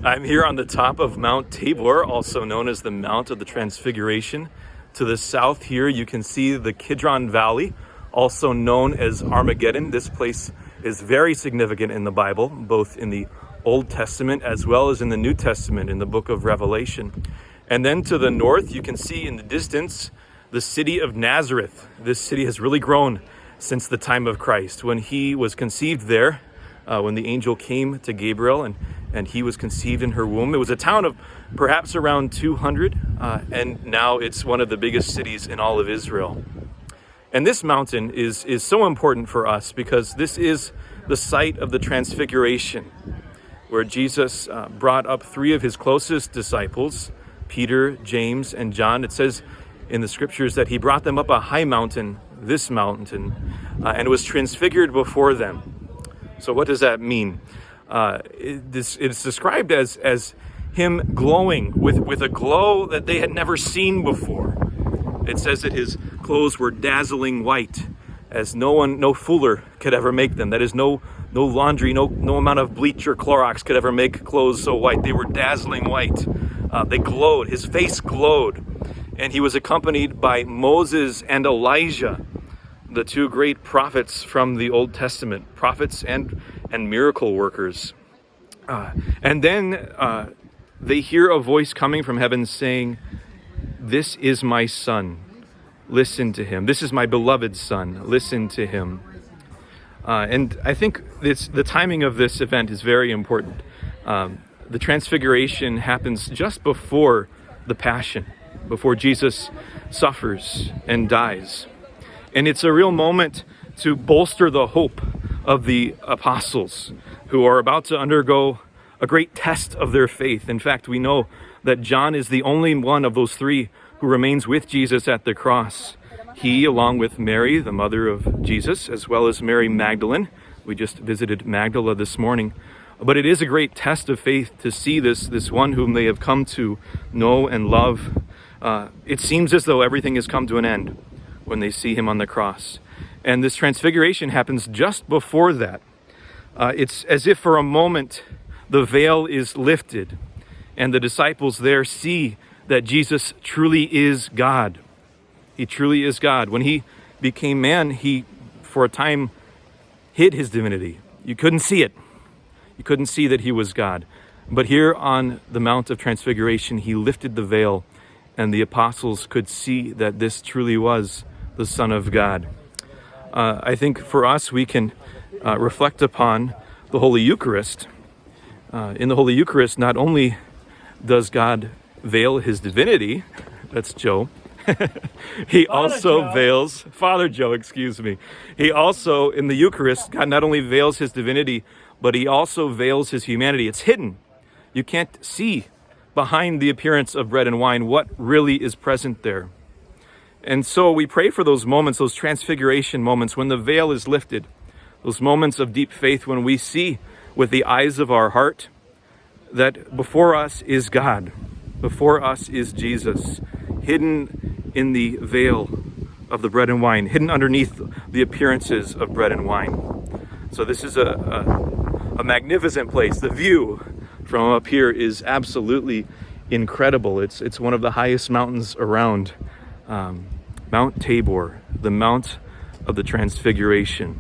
I'm here on the top of Mount Tabor, also known as the Mount of the Transfiguration. To the south here, you can see the Kidron Valley, also known as Armageddon. This place is very significant in the Bible, both in the Old Testament as well as in the New Testament in the book of Revelation. And then to the north, you can see in the distance the city of Nazareth. This city has really grown since the time of Christ. When he was conceived there, when the angel came to Gabriel and he was conceived in her womb, it was a town of perhaps around 200, and now it's one of the biggest cities in all of Israel. And this mountain is so important for us because this is the site of the Transfiguration, where Jesus brought up three of his closest disciples, Peter, James, and John. It says in the scriptures that he brought them up a high mountain, this mountain, and was transfigured before them. So what does that mean? It's described as him glowing with a glow that they had never seen before. It says that his clothes were dazzling white, as no fuller could ever make them. That is, no laundry, no amount of bleach or Clorox could ever make clothes so white. They were dazzling white. They glowed. His face glowed. And he was accompanied by Moses and Elijah, the two great prophets from the Old Testament, prophets and miracle workers. And then they hear a voice coming from heaven saying, "This is my son, listen to him. This is my beloved son, listen to him." And I think the timing of this event is very important. The Transfiguration happens just before the Passion, before Jesus suffers and dies. And it's a real moment to bolster the hope of the apostles who are about to undergo a great test of their faith. In fact, we know that John is the only one of those three who remains with Jesus at the cross. He, along with Mary, the mother of Jesus, as well as Mary Magdalene. We just visited Magdala this morning. But it is a great test of faith to see this one whom they have come to know and love. It seems as though everything has come to an end when they see him on the cross. And this transfiguration happens just before that. It's as if for a moment the veil is lifted and the disciples there see that Jesus truly is God. He truly is God. When he became man, he, for a time, hid his divinity. You couldn't see it. You couldn't see that he was God. But here on the Mount of Transfiguration, he lifted the veil, and the apostles could see that this truly was the Son of God. I think for us, we can reflect upon the Holy Eucharist. In the Holy Eucharist, not only does God veil his divinity, that's Joe, he also veils, Father Joe, excuse me. He also, in the Eucharist, God not only veils his divinity, but he also veils his humanity. It's hidden. You can't see behind the appearance of bread and wine what really is present there. And so we pray for those moments, those transfiguration moments, when the veil is lifted, those moments of deep faith when we see with the eyes of our heart that before us is God, before us is Jesus, hidden in the veil of the bread and wine, hidden underneath the appearances of bread and wine. So this is a magnificent place. The view from up here is absolutely incredible. It's one of the highest mountains around. Mount Tabor, the Mount of the Transfiguration.